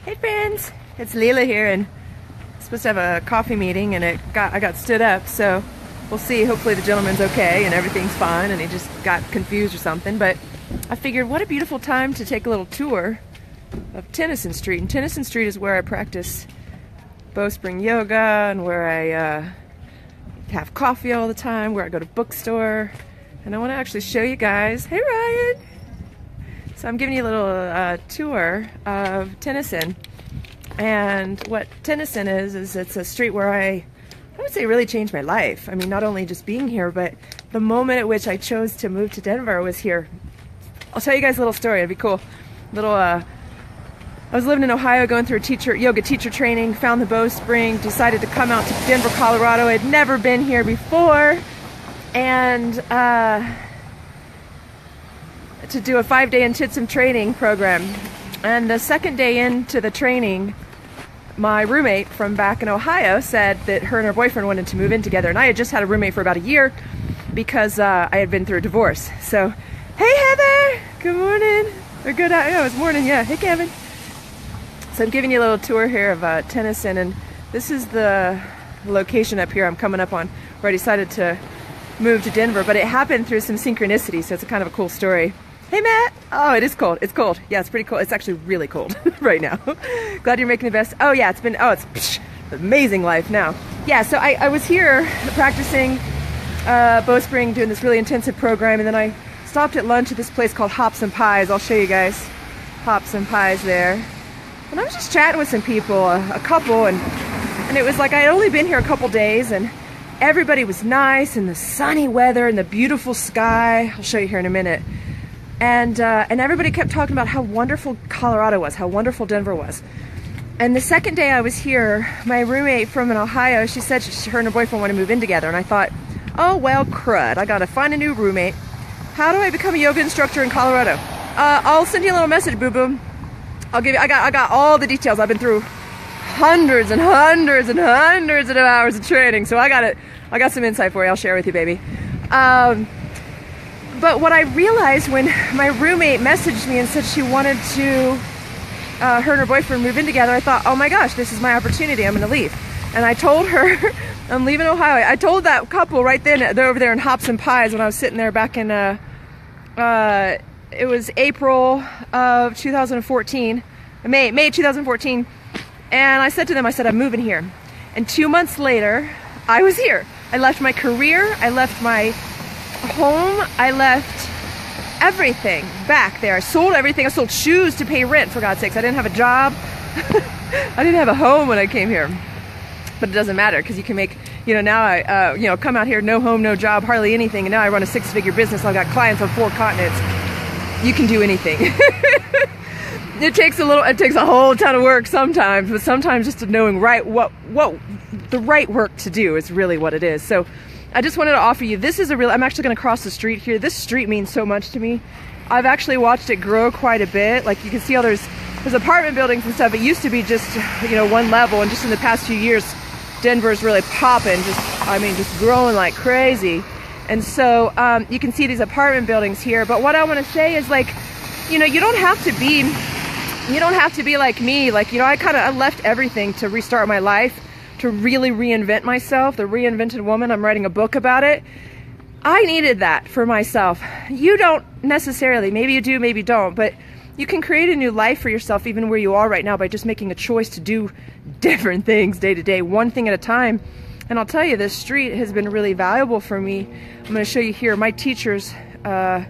Hey friends, it's Lila here, and I'm supposed to have a coffee meeting, and I got stood up, so we'll see. Hopefully the gentleman's okay and everything's fine and he just got confused or something. But I figured what a beautiful time to take a little tour of Tennyson Street. And Tennyson Street is where I practice bowspring yoga and where I have coffee all the time, where I go to bookstore. And I want to actually show you guys. Hey Ryan! So I'm giving you a little tour of Tennyson. And what Tennyson is it's a street where I would say really changed my life. I mean, not only just being here, but the moment at which I chose to move to Denver was here. I'll tell you guys a little story, it'd be cool. I was living in Ohio going through yoga teacher training, found the bowspring, decided to come out to Denver, Colorado. I'd never been here before. And to do a 5-day intensive training program. And the second day into the training, my roommate from back in Ohio said that her and her boyfriend wanted to move in together. And I had just had a roommate for about a year because I had been through a divorce. So, hey Heather! Good morning. Or good, yeah, it was morning, yeah. Hey Kevin. So I'm giving you a little tour here of Tennyson, and this is the location up here I'm coming up on where I decided to move to Denver, but it happened through some synchronicity, so it's a kind of a cool story. Hey Matt! Oh, it is cold. It's cold. Yeah, it's pretty cold. It's actually really cold right now. Glad you're making the best. Oh yeah, it's amazing life now. Yeah, so I was here practicing bowspring, doing this really intensive program, and then I stopped at lunch at this place called Hops and Pies. I'll show you guys. Hops and Pies there. And I was just chatting with some people, a couple, and it was like I had only been here a couple days, and everybody was nice, and the sunny weather, and the beautiful sky. I'll show you here in a minute. And everybody kept talking about how wonderful Colorado was, how wonderful Denver was. And the second day I was here, my roommate from Ohio, she said her and her boyfriend want to move in together. And I thought, oh well, crud, I gotta find a new roommate. How do I become a yoga instructor in Colorado? I'll send you a little message, boo boo. I'll give you. I got all the details. I've been through hundreds and hundreds and hundreds of hours of training, so I got it. I got some insight for you. I'll share with you, baby. But what I realized when my roommate messaged me and said she wanted to, her and her boyfriend move in together, I thought, oh my gosh, this is my opportunity. I'm gonna leave. And I told her, I'm leaving Ohio. I told that couple right then, they're over there in Hops and Pies when I was sitting there back in, it was April of 2014, May 2014. And I said to them, I said, I'm moving here. And 2 months later, I was here. I left my career, I left my home, I left everything back there. I sold everything. I sold shoes to pay rent, for God's sakes. I didn't have a job. I didn't have a home when I came here. But it doesn't matter, because you can make, now I, come out here, no home, no job, hardly anything, and now I run a 6-figure business. I've got clients on 4 continents. You can do anything. It takes a whole ton of work sometimes, but sometimes just knowing what the right work to do is really what it is. So I just wanted to offer you, I'm actually going to cross the street here. This street means so much to me. I've actually watched it grow quite a bit. Like you can see there's apartment buildings and stuff. It used to be just, one level, and just in the past few years, Denver's really popping, just growing like crazy. And so you can see these apartment buildings here. But what I want to say is, like, you don't have to be like me. Like, I left everything to restart my life, to really reinvent myself, the reinvented woman. I'm writing a book about it. I needed that for myself. You don't necessarily, maybe you do, maybe you don't, but you can create a new life for yourself even where you are right now by just making a choice to do different things day to day, one thing at a time. And I'll tell you, this street has been really valuable for me. I'm going to show you here. My teachers are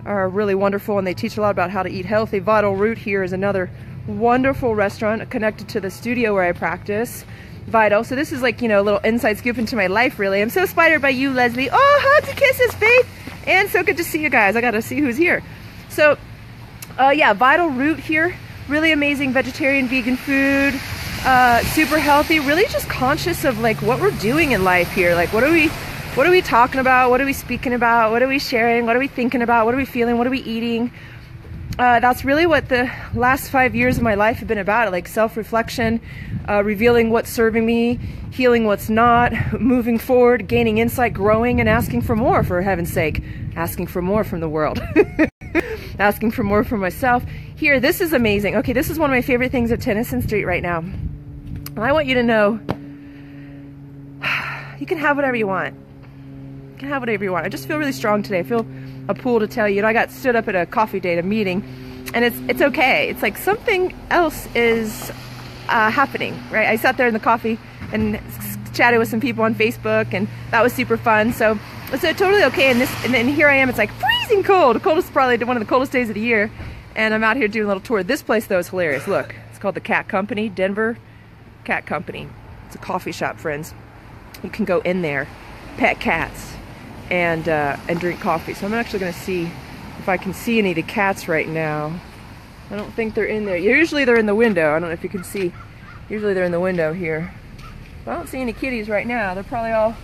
really wonderful, and they teach a lot about how to eat healthy. Vital Root here is another wonderful restaurant connected to the studio where I practice. Vital. So this is like, a little inside scoop into my life, really. I'm so inspired by you, Leslie. Oh, hugs and kisses, Faith. And so good to see you guys. I got to see who's here. So, yeah, Vital Root here. Really amazing vegetarian, vegan food. Super healthy. Really just conscious of, like, what we're doing in life here. Like, what are we talking about? What are we speaking about? What are we sharing? What are we thinking about? What are we feeling? What are we eating? That's really what the last 5 years of my life have been about, like self-reflection, revealing what's serving me, healing what's not, moving forward, gaining insight, growing, and asking for more, for heaven's sake. Asking for more from the world. Asking for more from myself. here, this is amazing. Okay, this is one of my favorite things at Tennyson Street right now. And I want you to know, you can have whatever you want. You can have whatever you want. I just feel really strong today. I feel a pull to tell you. You know, I got stood up at a coffee date, a meeting, and it's okay. It's like something else is happening, right? I sat there in the coffee and chatted with some people on Facebook, and that was super fun. So totally okay. And then here I am. It's like freezing cold. The coldest, probably one of the coldest days of the year. And I'm out here doing a little tour. This place though is hilarious. Look, it's called the Cat Company, Denver Cat Company. It's a coffee shop, friends. You can go in there, pet cats, and drink coffee. So I'm actually going to see if I can see any of the cats right now. I don't think they're in there. Usually they're in the window. I don't know if you can see. Usually they're in the window here. But I don't see any kitties right now. They're probably all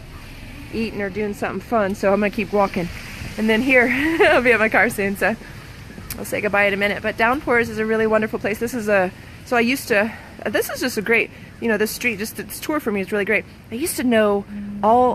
eating or doing something fun. So I'm going to keep walking. And then here, I'll be at my car soon, so I'll say goodbye in a minute. But Downpours is a really wonderful place. This is so I used to, this is just a great, you know, this street, just this tour for me is really great. I used to know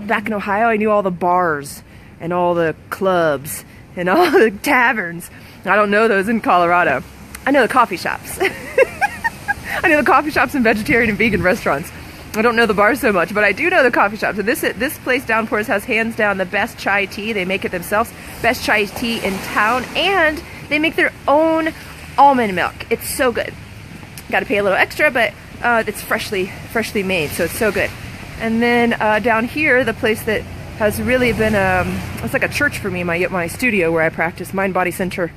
back in Ohio, I knew all the bars and all the clubs and all the taverns. I don't know those in Colorado. I know the coffee shops. I know the coffee shops and vegetarian and vegan restaurants. I don't know the bars so much, but I do know the coffee shops. And this place, Downpours, has hands down the best chai tea. They make it themselves. Best chai tea in town. And they make their own almond milk. It's so good. Got to pay a little extra, but it's freshly made, so it's so good. And then down here, the place that has really been, it's like a church for me, my studio where I practice Mind Body Center,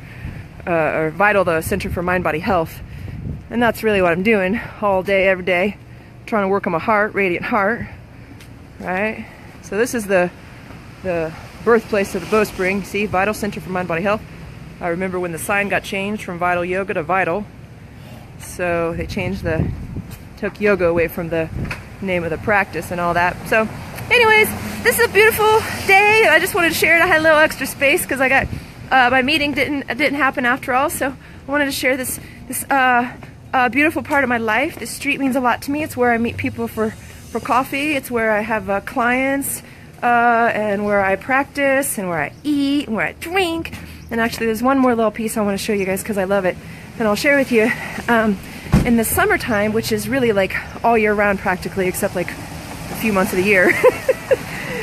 or Vital, the Center for Mind Body Health. And that's really what I'm doing all day, every day. Trying to work on my heart, radiant heart, right? So this is the birthplace of the Bowspring. See, Vital Center for Mind Body Health. I remember when the sign got changed from Vital Yoga to Vital. So they took yoga away from the name of the practice and all that. So anyways, this is a beautiful day. I just wanted to share it. I had a little extra space because I got, my meeting didn't happen after all. So I wanted to share this beautiful part of my life. This street means a lot to me. It's where I meet people for coffee. It's where I have clients, and where I practice, and where I eat, and where I drink. And actually there's one more little piece I want to show you guys because I love it. And I'll share with you, in the summertime, which is really like all year round practically, except like a few months of the year,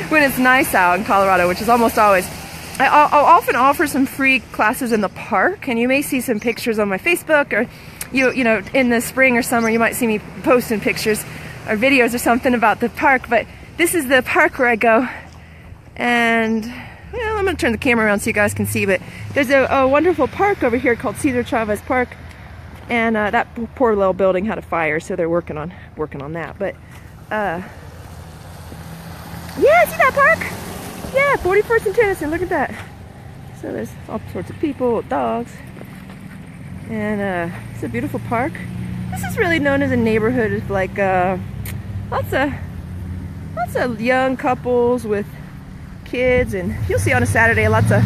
when it's nice out in Colorado, which is almost always, I'll often offer some free classes in the park, and you may see some pictures on my Facebook, or you know, in the spring or summer, you might see me posting pictures or videos or something about the park. But this is the park where I go, and well, I'm going to turn the camera around so you guys can see, but there's a wonderful park over here called Cesar Chavez Park, and that poor little building had a fire, so they're working on that. But yeah, see that park? Yeah, 41st and Tennyson, look at that. So there's all sorts of people, dogs, and it's a beautiful park. This is really known as a neighborhood of like lots of young couples with kids, and you'll see on a Saturday lots of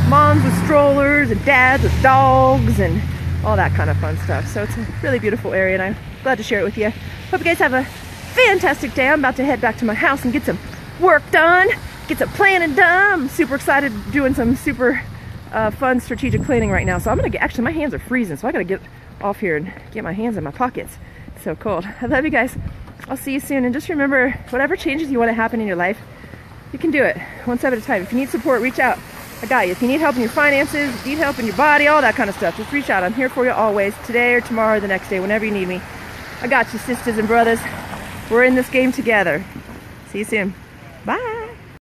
moms with strollers and dads with dogs and all that kind of fun stuff. So it's a really beautiful area, and I'm glad to share it with you. Hope you guys have a fantastic day. I'm about to head back to my house and get some work done, get some planning done. I'm super excited, doing some super fun strategic planning right now. So I'm gonna get, actually my hands are freezing, so I gotta get off here and get my hands in my pockets. It's so cold. I love you guys. I'll see you soon, and just remember, whatever changes you want to happen in your life, you can do it one step at a time. If you need support, reach out. I got you. If you need help in your finances, need help in your body, all that kind of stuff, just reach out. I'm here for you always, today or tomorrow or the next day, whenever you need me. I got you, sisters and brothers. We're in this game together. See you soon. Bye.